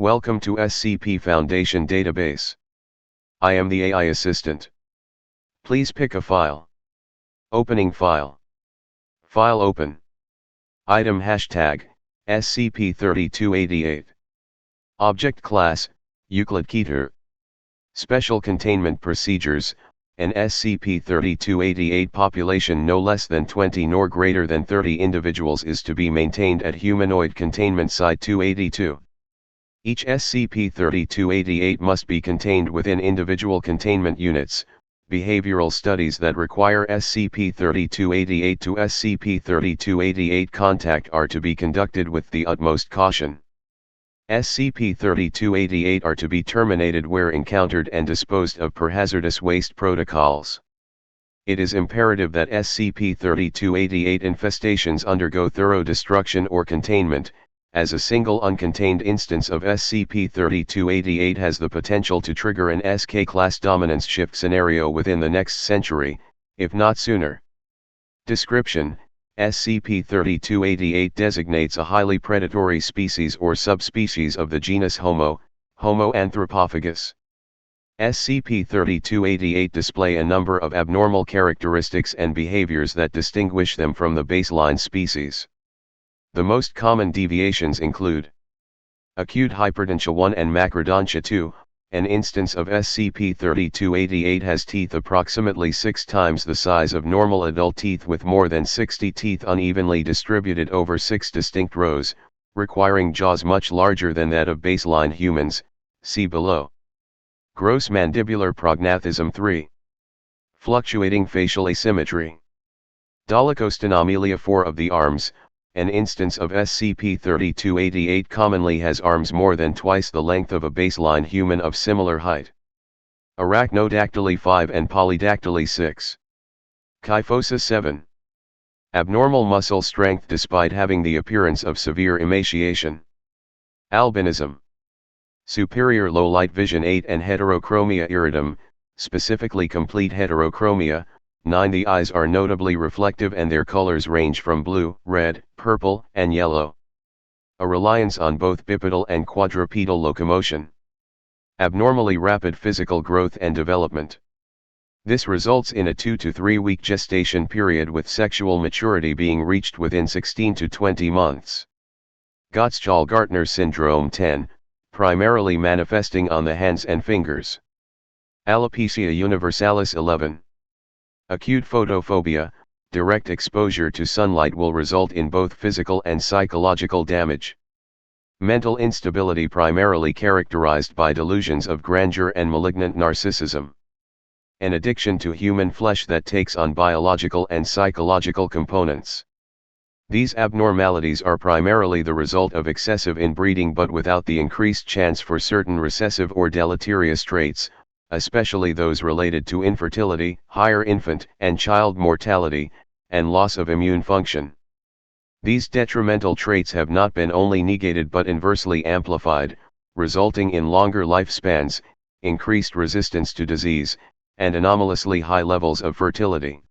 Welcome to SCP Foundation Database. I am the AI assistant. Please pick a file. Opening file. File open. Item hashtag, SCP-3288. Object class, Euclid-Keter. Special containment procedures, an SCP-3288 population no less than 20 nor greater than 30 individuals is to be maintained at Humanoid Containment Site 282. Each SCP-3288 must be contained within individual containment units. Behavioral studies that require SCP-3288 to SCP-3288 contact are to be conducted with the utmost caution. SCP-3288 are to be terminated where encountered and disposed of per hazardous waste protocols. It is imperative that SCP-3288 infestations undergo thorough destruction or containment, as a single uncontained instance of SCP-3288 has the potential to trigger an SK-class dominance shift scenario within the next century, if not sooner. Description: SCP-3288 designates a highly predatory species or subspecies of the genus Homo, Homo anthropophagus. SCP-3288 display a number of abnormal characteristics and behaviors that distinguish them from the baseline species. The most common deviations include acute hyperdentia 1 and macrodontia 2. An instance of SCP-3288 has teeth approximately 6 times the size of normal adult teeth with more than 60 teeth unevenly distributed over 6 distinct rows, requiring jaws much larger than that of baseline humans, see below. Gross mandibular prognathism 3. Fluctuating facial asymmetry. Dolichostenomelia 4 of the arms. An instance of SCP-3288 commonly has arms more than twice the length of a baseline human of similar height. Arachnodactyly 5 and polydactyly 6. Kyphosis 7. Abnormal muscle strength despite having the appearance of severe emaciation. Albinism. Superior low light vision 8 and heterochromia iridium, specifically complete heterochromia. 9. The eyes are notably reflective and their colors range from blue, red, purple, and yellow. A reliance on both bipedal and quadrupedal locomotion. Abnormally rapid physical growth and development. This results in a 2 to 3 week gestation period with sexual maturity being reached within 16 to 20 months. Gottschall-Gartner syndrome 10, primarily manifesting on the hands and fingers. Alopecia universalis 11. Acute photophobia, direct exposure to sunlight will result in both physical and psychological damage. Mental instability primarily characterized by delusions of grandeur and malignant narcissism. An addiction to human flesh that takes on biological and psychological components. These abnormalities are primarily the result of excessive inbreeding but without the increased chance for certain recessive or deleterious traits, especially those related to infertility, higher infant and child mortality, and loss of immune function. These detrimental traits have not been only negated but inversely amplified, resulting in longer lifespans, increased resistance to disease, and anomalously high levels of fertility.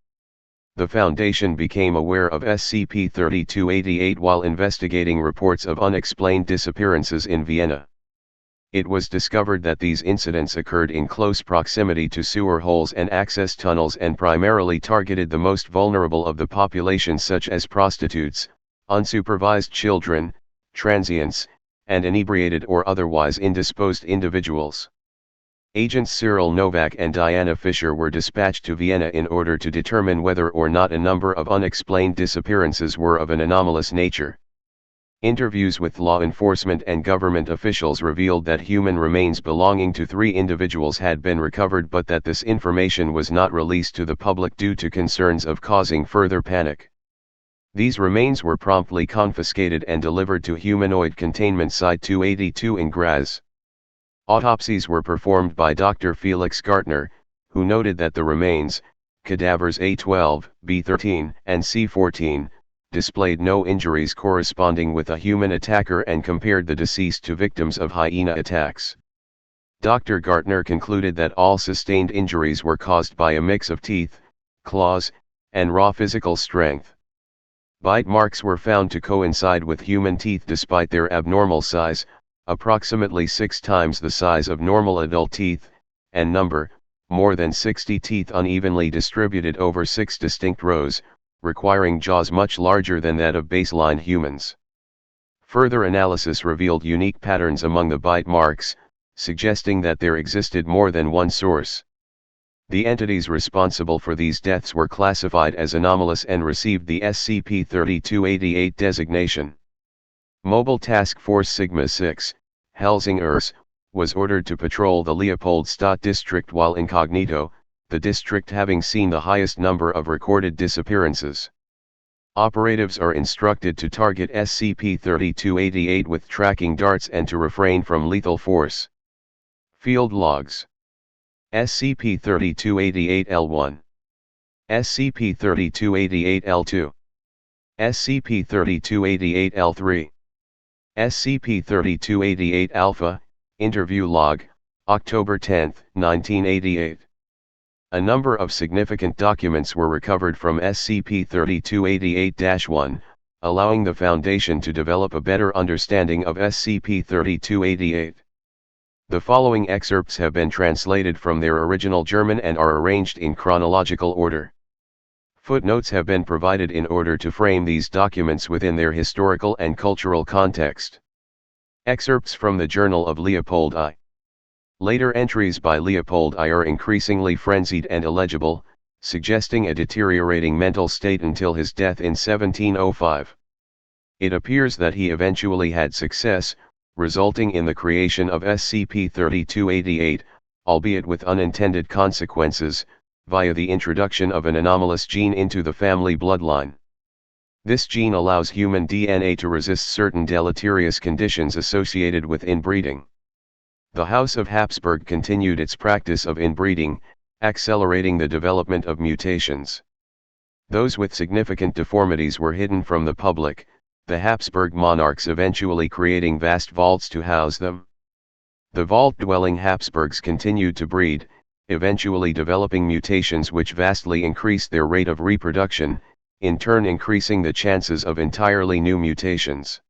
The Foundation became aware of SCP-3288 while investigating reports of unexplained disappearances in Vienna. It was discovered that these incidents occurred in close proximity to sewer holes and access tunnels and primarily targeted the most vulnerable of the population such as prostitutes, unsupervised children, transients, and inebriated or otherwise indisposed individuals. Agents Cyril Novak and Diana Fisher were dispatched to Vienna in order to determine whether or not a number of unexplained disappearances were of an anomalous nature. Interviews with law enforcement and government officials revealed that human remains belonging to 3 individuals had been recovered but that this information was not released to the public due to concerns of causing further panic. These remains were promptly confiscated and delivered to Humanoid Containment Site 282 in Graz. Autopsies were performed by Dr. Felix Gartner, who noted that the remains, cadavers A12, B13, and C14, displayed no injuries corresponding with a human attacker and compared the deceased to victims of hyena attacks. Dr. Gartner concluded that all sustained injuries were caused by a mix of teeth, claws, and raw physical strength. Bite marks were found to coincide with human teeth despite their abnormal size, approximately 6 times the size of normal adult teeth, and number, more than 60 teeth unevenly distributed over 6 distinct rows, requiring jaws much larger than that of baseline humans. Further analysis revealed unique patterns among the bite marks, suggesting that there existed more than one source. The entities responsible for these deaths were classified as anomalous and received the SCP-3288 designation. Mobile Task Force Sigma-6, Helsingers, was ordered to patrol the Leopoldstadt district while incognito, the district having seen the highest number of recorded disappearances. Operatives are instructed to target SCP-3288 with tracking darts and to refrain from lethal force. Field Logs: SCP-3288-L1, SCP-3288-L2, SCP-3288-L3, SCP-3288-Alpha. Interview Log, October 10, 1988. A number of significant documents were recovered from SCP-3288-1, allowing the Foundation to develop a better understanding of SCP-3288. The following excerpts have been translated from their original German and are arranged in chronological order. Footnotes have been provided in order to frame these documents within their historical and cultural context. Excerpts from the Journal of Leopold I. Later entries by Leopold I are increasingly frenzied and illegible, suggesting a deteriorating mental state until his death in 1705. It appears that he eventually had success, resulting in the creation of SCP-3288, albeit with unintended consequences, via the introduction of an anomalous gene into the family bloodline. This gene allows human DNA to resist certain deleterious conditions associated with inbreeding. The House of Habsburg continued its practice of inbreeding, accelerating the development of mutations. Those with significant deformities were hidden from the public, the Habsburg monarchs eventually creating vast vaults to house them. The vault-dwelling Habsburgs continued to breed, eventually developing mutations which vastly increased their rate of reproduction, in turn increasing the chances of entirely new mutations.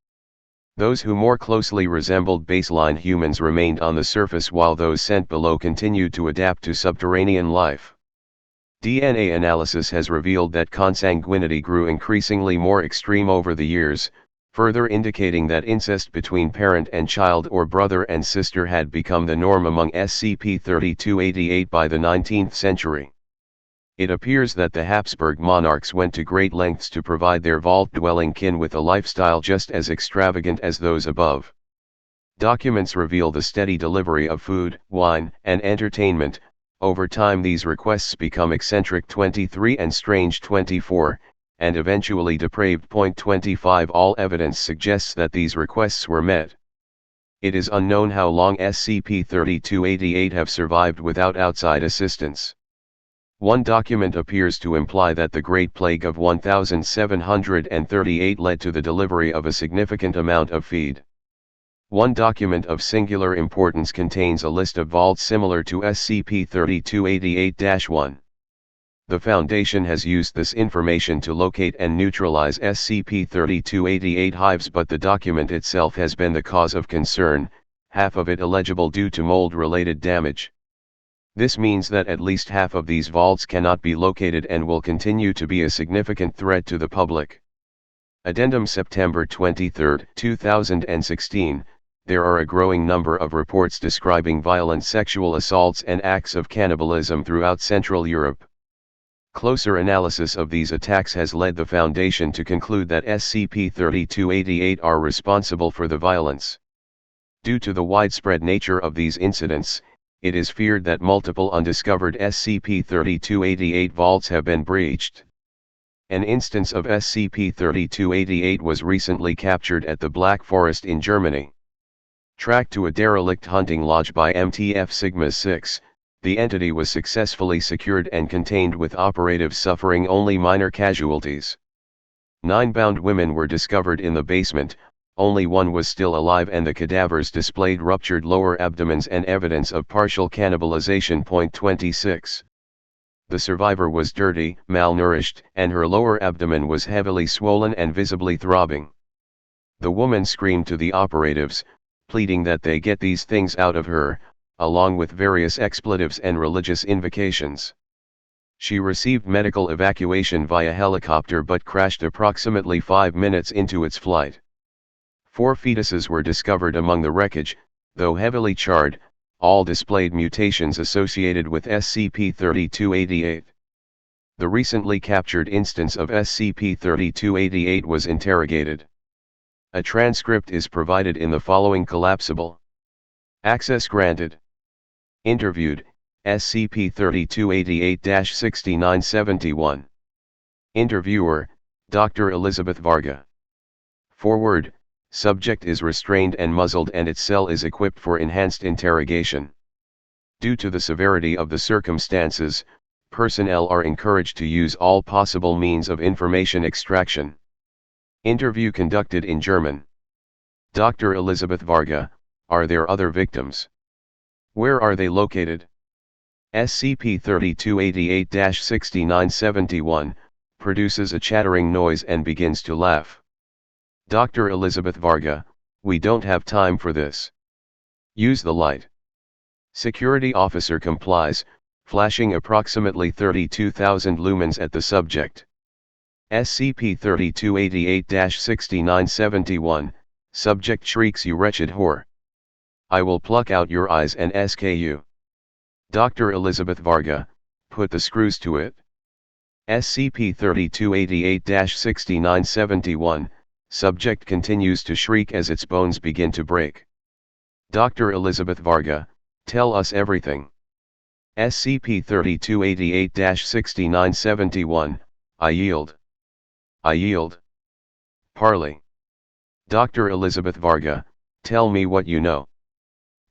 Those who more closely resembled baseline humans remained on the surface while those sent below continued to adapt to subterranean life. DNA analysis has revealed that consanguinity grew increasingly more extreme over the years, further indicating that incest between parent and child or brother and sister had become the norm among SCP-3288 by the 19th century. It appears that the Habsburg monarchs went to great lengths to provide their vault-dwelling kin with a lifestyle just as extravagant as those above. Documents reveal the steady delivery of food, wine, and entertainment. Over time these requests become eccentric 23 and strange 24, and eventually depraved 25. All evidence suggests that these requests were met. It is unknown how long SCP-3288 have survived without outside assistance. One document appears to imply that the Great Plague of 1738 led to the delivery of a significant amount of feed. One document of singular importance contains a list of vaults similar to SCP-3288-1. The Foundation has used this information to locate and neutralize SCP-3288 hives, but the document itself has been the cause of concern, half of it illegible due to mold-related damage. This means that at least half of these vaults cannot be located and will continue to be a significant threat to the public. Addendum September 23, 2016. There are a growing number of reports describing violent sexual assaults and acts of cannibalism throughout Central Europe. Closer analysis of these attacks has led the Foundation to conclude that SCP-3288 are responsible for the violence. Due to the widespread nature of these incidents, it is feared that multiple undiscovered SCP-3288 vaults have been breached. An instance of SCP-3288 was recently captured at the Black Forest in Germany. Tracked to a derelict hunting lodge by MTF Sigma-6, the entity was successfully secured and contained with operatives suffering only minor casualties. 9 bound women were discovered in the basement. Only one was still alive and the cadavers displayed ruptured lower abdomens and evidence of partial cannibalization. 26. The survivor was dirty, malnourished, and her lower abdomen was heavily swollen and visibly throbbing. The woman screamed to the operatives, pleading that they get these things out of her, along with various expletives and religious invocations. She received medical evacuation via helicopter but crashed approximately 5 minutes into its flight. 4 fetuses were discovered among the wreckage, though heavily charred, all displayed mutations associated with SCP-3288. The recently captured instance of SCP-3288 was interrogated. A transcript is provided in the following collapsible. Access granted. Interviewed, SCP-3288-6971. Interviewer, Dr. Elizabeth Varga. Forward, subject is restrained and muzzled and its cell is equipped for enhanced interrogation. Due to the severity of the circumstances, personnel are encouraged to use all possible means of information extraction. Interview conducted in German. Dr. Elizabeth Varga, are there other victims? Where are they located? SCP-3288-6971, produces a chattering noise and begins to laugh. Dr. Elizabeth Varga, we don't have time for this. Use the light. Security officer complies, flashing approximately 32,000 lumens at the subject. SCP-3288-6971, subject shrieks, "You wretched whore! I will pluck out your eyes and SKU. Dr. Elizabeth Varga, put the screws to it. SCP-3288-6971, subject continues to shriek as its bones begin to break. Dr. Elizabeth Varga, tell us everything. SCP-3288-6971, I yield. I yield. Parley. Dr. Elizabeth Varga, tell me what you know.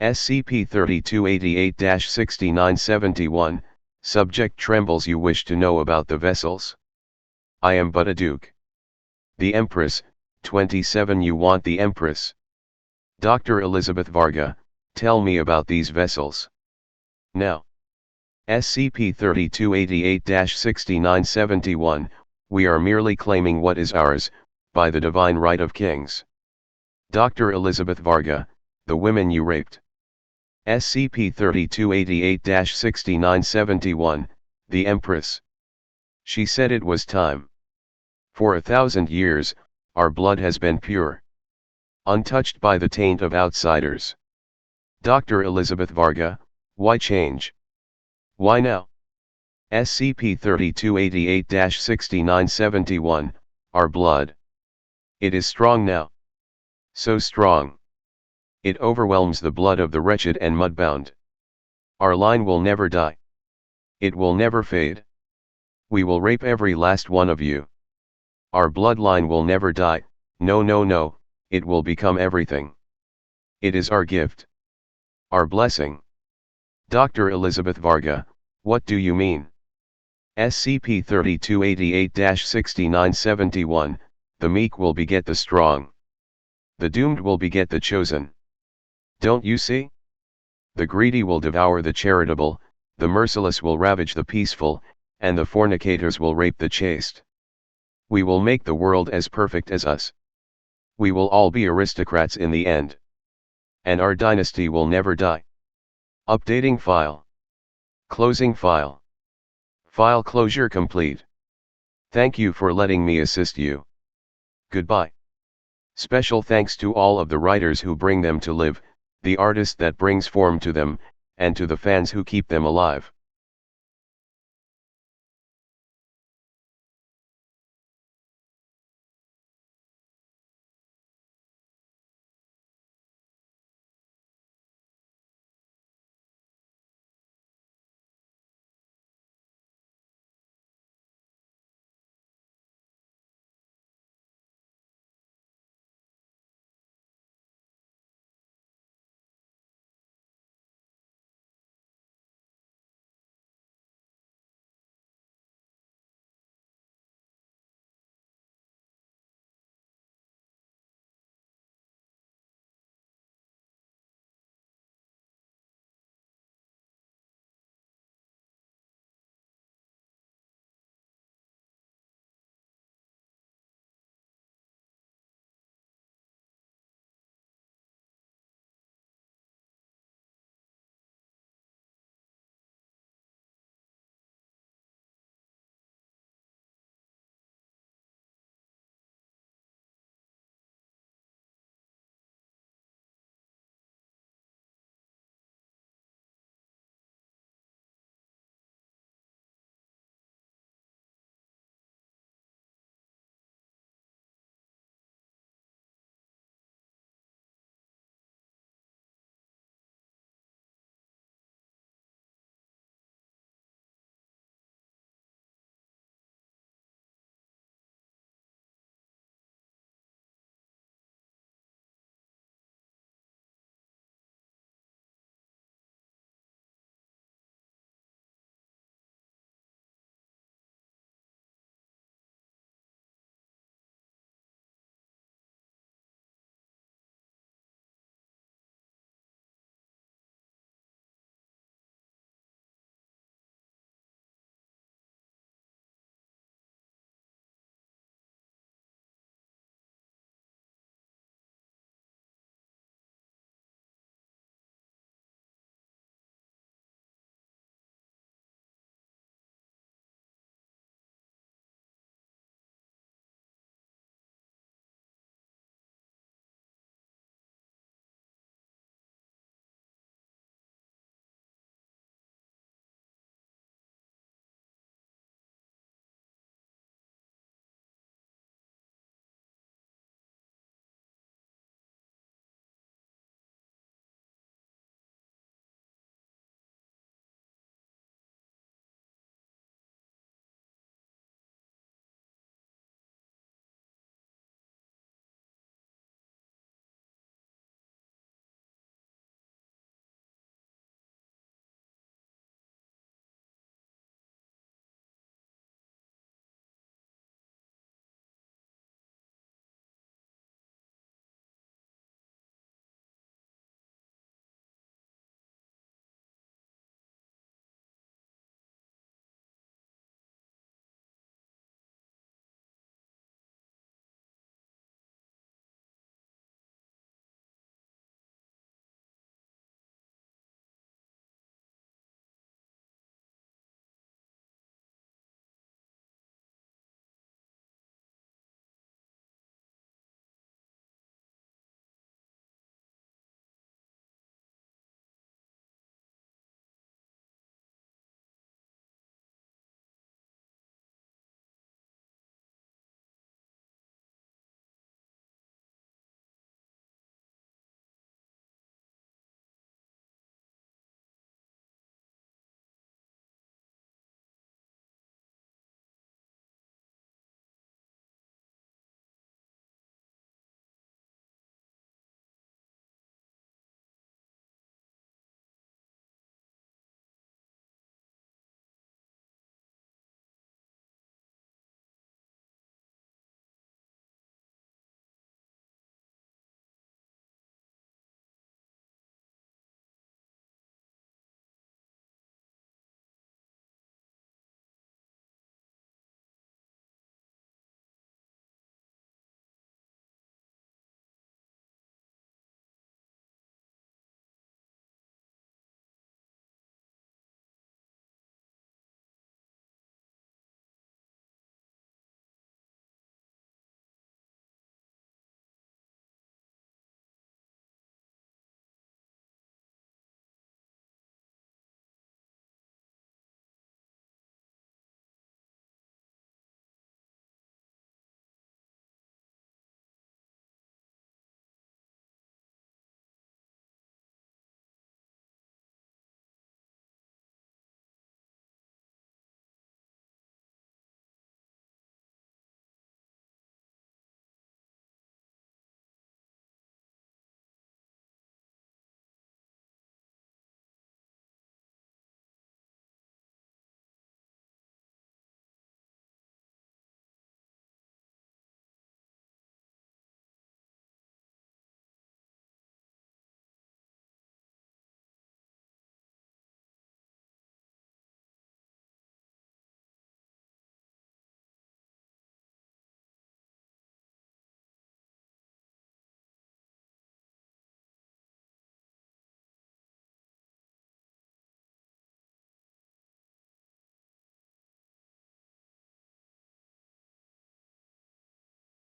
SCP-3288-6971, subject trembles. You wish to know about the vessels? I am but a duke. The Empress, 27. You want the Empress? Dr. Elizabeth Varga, tell me about these vessels. Now. SCP-3288-6971, we are merely claiming what is ours, by the divine right of kings. Dr. Elizabeth Varga, the women you raped. SCP-3288-6971, the Empress. She said it was time. For 1,000 years, our blood has been pure, untouched by the taint of outsiders. Dr. Elizabeth Varga, why change? Why now? SCP-3288-6971, our blood. It is strong now. So strong. It overwhelms the blood of the wretched and mudbound. Our line will never die. It will never fade. We will rape every last one of you. Our bloodline will never die, no no no, it will become everything. It is our gift. Our blessing. Dr. Elizabeth Varga, what do you mean? SCP-3288-6971, the meek will beget the strong. The doomed will beget the chosen. Don't you see? The greedy will devour the charitable, the merciless will ravage the peaceful, and the fornicators will rape the chaste. We will make the world as perfect as us. We will all be aristocrats in the end. And our dynasty will never die. Updating file. Closing file. File closure complete. Thank you for letting me assist you. Goodbye. Special thanks to all of the writers who bring them to live, the artist that brings form to them, and to the fans who keep them alive.